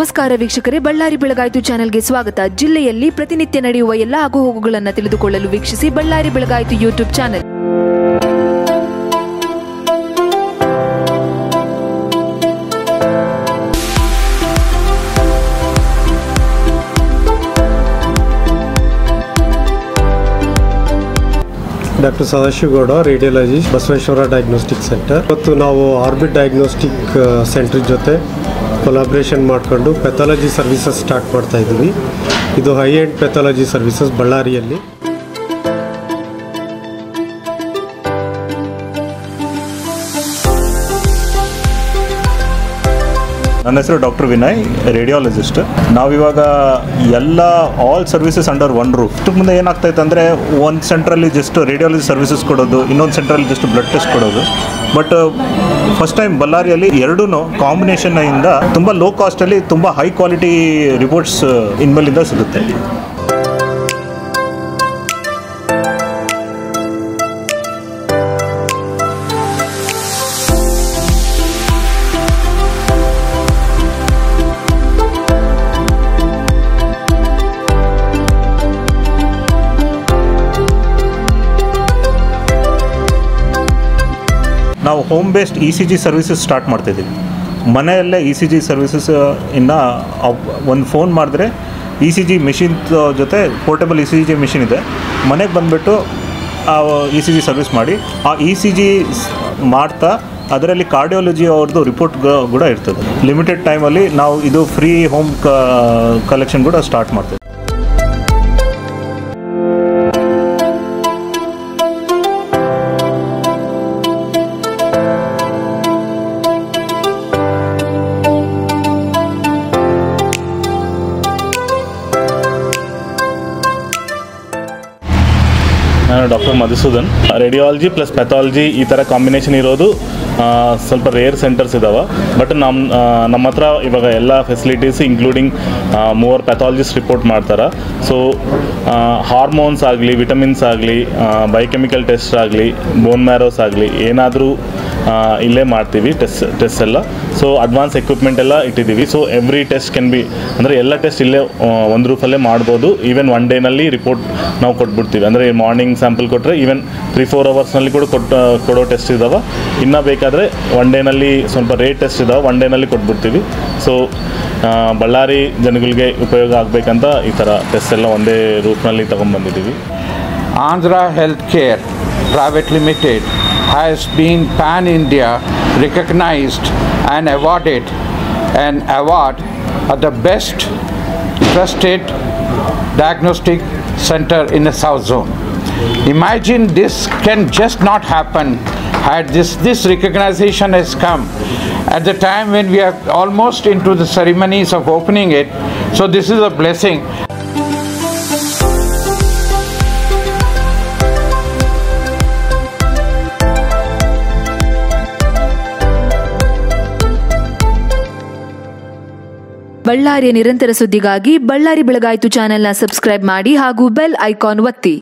ನಮಸ್ಕಾರ ವೀಕ್ಷಕರೇ, ಬಳ್ಳಾರಿ ಬೆಳಗಾಯಿತು ಚಾನೆಲ್ಗೆ ಸ್ವಾಗತ. ಜಿಲ್ಲೆಯಲ್ಲಿ ಪ್ರತಿನಿತ್ಯ ನಡೆಯುವ ಎಲ್ಲ ಆಗುಹೋಗುಗಳನ್ನು ತಿಳಿದುಕೊಳ್ಳಲು ವೀಕ್ಷಿಸಿ ಬಳ್ಳಾರಿ ಬೆಳಗಾಯಿತು YouTube channel. Doctor Sadashivagowda, radiologist, Basaveshwara diagnostic centre. ಇವತ್ತು ನಾವು ಆರ್ಬಿಟ್ ಡಯಾಗ್ನೋಸ್ಟಿಕ್ ಸೆಂಟರ್ ಜೊತೆ ಕೊಲಾಬ್ರೇಷನ್ ಮಾಡಿಕೊಂಡು ಪೆಥಾಲಜಿ ಸರ್ವಿಸಸ್ ಸ್ಟಾರ್ಟ್ ಮಾಡ್ತಾ ಇದ್ದೀವಿ. ಇದು ಹೈ ಎಂಡ್ ಪೆಥಾಲಜಿ ಸರ್ವಿಸಸ್ ಬಳ್ಳಾರಿಯಲ್ಲಿ. ನನ್ನ ಹೆಸರು ಡಾಕ್ಟರ್ ವಿನಯ್, ರೇಡಿಯಾಲಜಿಸ್ಟ್. ನಾವಿವಾಗ ಎಲ್ಲ all services under one roof. ಇಷ್ಟು ಮುಂದೆ ಏನಾಗ್ತಾಯಿತ್ತು ಅಂದರೆ ಒಂದು ಸೆಂಟ್ರಲ್ಲಿ ಜಸ್ಟ್ ರೇಡಿಯಾಲಜಿ ಸರ್ವಿಸಸ್ ಕೊಡೋದು, ಇನ್ನೊಂದು ಸೆಂಟ್ರಲ್ಲಿ ಜಸ್ಟ್ ಬ್ಲಡ್ ಟೆಸ್ಟ್ ಕೊಡೋದು. ಬಟ್ ಫಸ್ಟ್ ಟೈಮ್ ಬಳ್ಳಾರಿಯಲ್ಲಿ ಎರಡೂ ಕಾಂಬಿನೇಷನ್ನಿಂದ ತುಂಬ ಲೋ ಕಾಸ್ಟಲ್ಲಿ ತುಂಬ ಹೈ ಕ್ವಾಲಿಟಿ ರಿಪೋರ್ಟ್ಸ್ ಇನ್ಮೇಲಿಂದ ಸಿಗುತ್ತೆ. ನಾವು home based ECG services start ಮಾಡ್ತಿದ್ದೀವಿ. ಮನೆಯಲ್ಲೇ ECG ಸರ್ವಿಸಸ್ ಇನ್ನು ಒಂದು ಫೋನ್ ಮಾಡಿದ್ರೆ ECG ಮೆಷಿನ್ ಜೊತೆ ಪೋರ್ಟೇಬಲ್ ECG ಮೆಷಿನ್ ಇದೆ, ಮನೆಗೆ ಬಂದುಬಿಟ್ಟು ಆ ECG ಸರ್ವಿಸ್ ಮಾಡಿ ಆ ECG ಮಾಡ್ತಾ ಅದರಲ್ಲಿ ಕಾರ್ಡಿಯಾಲಜಿ ಅವ್ರದ್ದು ರಿಪೋರ್ಟ್ ಕೂಡ ಇರ್ತದೆ. ಲಿಮಿಟೆಡ್ ಟೈಮಲ್ಲಿ ನಾವು ಇದು ಫ್ರೀ ಹೋಮ್ ಕಲೆಕ್ಷನ್ ಕೂಡ ಸ್ಟಾರ್ಟ್ ಮಾಡ್ತೀವಿ. ನಾನು doctor Madhusudan. Radiology plus pathology ಈ ಥರ ಕಾಂಬಿನೇಷನ್ ಇರೋದು ಸ್ವಲ್ಪ ರೇರ್ ಸೆಂಟರ್ಸ್ ಇದ್ದಾವೆ. ಬಟ್ ನಮ್ಮ ಹತ್ರ ಇವಾಗ ಎಲ್ಲ facilities including mower pathologist report ಮಾಡ್ತಾರೆ. ಸೊ ಹಾರ್ಮೋನ್ಸ್ ಆಗಲಿ, ವಿಟಮಿನ್ಸ್ ಆಗಲಿ, ಬಯೋಕೆಮಿಕಲ್ ಟೆಸ್ಟ್ ಆಗಲಿ, ಬೋನ್ ಮ್ಯಾರೋಸ್ ಆಗಲಿ ಏನಾದರೂ ಇಲ್ಲೇ ಮಾಡ್ತೀವಿ ಟೆಸ್ಟ್ ಎಲ್ಲ. ಸೊ ಅಡ್ವಾನ್ಸ್ ಎಕ್ವಿಪ್ಮೆಂಟ್ ಎಲ್ಲ ಇಟ್ಟಿದ್ದೀವಿ. So every test can be, ಅಂದರೆ ಎಲ್ಲ ಟೆಸ್ಟ್ ಇಲ್ಲೇ ಒಂದು ರೂಫಲ್ಲೇ ಮಾಡ್ಬೋದು. ಈವನ್ ಒನ್ ಡೇನಲ್ಲಿ ರಿಪೋರ್ಟ್ ನಾವು ಕೊಟ್ಬಿಡ್ತೀವಿ. ಅಂದರೆ ಮಾರ್ನಿಂಗ್ ಸ್ಯಾಂಪಲ್ ಕೊಟ್ಟರೆ ಈವನ್ 3-4 ಅವರ್ಸ್ನಲ್ಲಿ ಕೂಡ ಕೊಡೋ ಟೆಸ್ಟ್ ಇದ್ದಾವೆ. ಇನ್ನೂ ಬೇಕಾದರೆ ಒನ್ ಡೇನಲ್ಲಿ ಸ್ವಲ್ಪ ರೇಟ್ ಟೆಸ್ಟ್ ಇದ್ದಾವೆ, ಒನ್ ಡೇನಲ್ಲಿ ಕೊಟ್ಬಿಡ್ತೀವಿ. ಸೊ ಬಳ್ಳಾರಿ ಜನಗಳಿಗೆ ಉಪಯೋಗ ಆಗಬೇಕಂತ ಈ ಥರ ಟೆಸ್ಟ್ ಎಲ್ಲ ಒಂದೇ ರೂಟ್ನಲ್ಲಿ ತೊಗೊಂಡ್ಬಂದಿದ್ದೀವಿ. Andhra Healthcare Private Limited has been pan-India recognized and awarded an award of the best trusted diagnostic center in the South Zone. Imagine this can just not happen had this recognition has come at the time when we are almost into the ceremonies of opening it. So this is a blessing. ಬಳ್ಳಾರಿಯ ನಿರಂತರ ಸುದ್ದಿಗಾಗಿ ಬಳ್ಳಾರಿ ಬೆಳಗಾಯಿತು ಚಾನೆಲ್ನ subscribe ಮಾಡಿ ಹಾಗೂ bell icon ಒತ್ತಿ.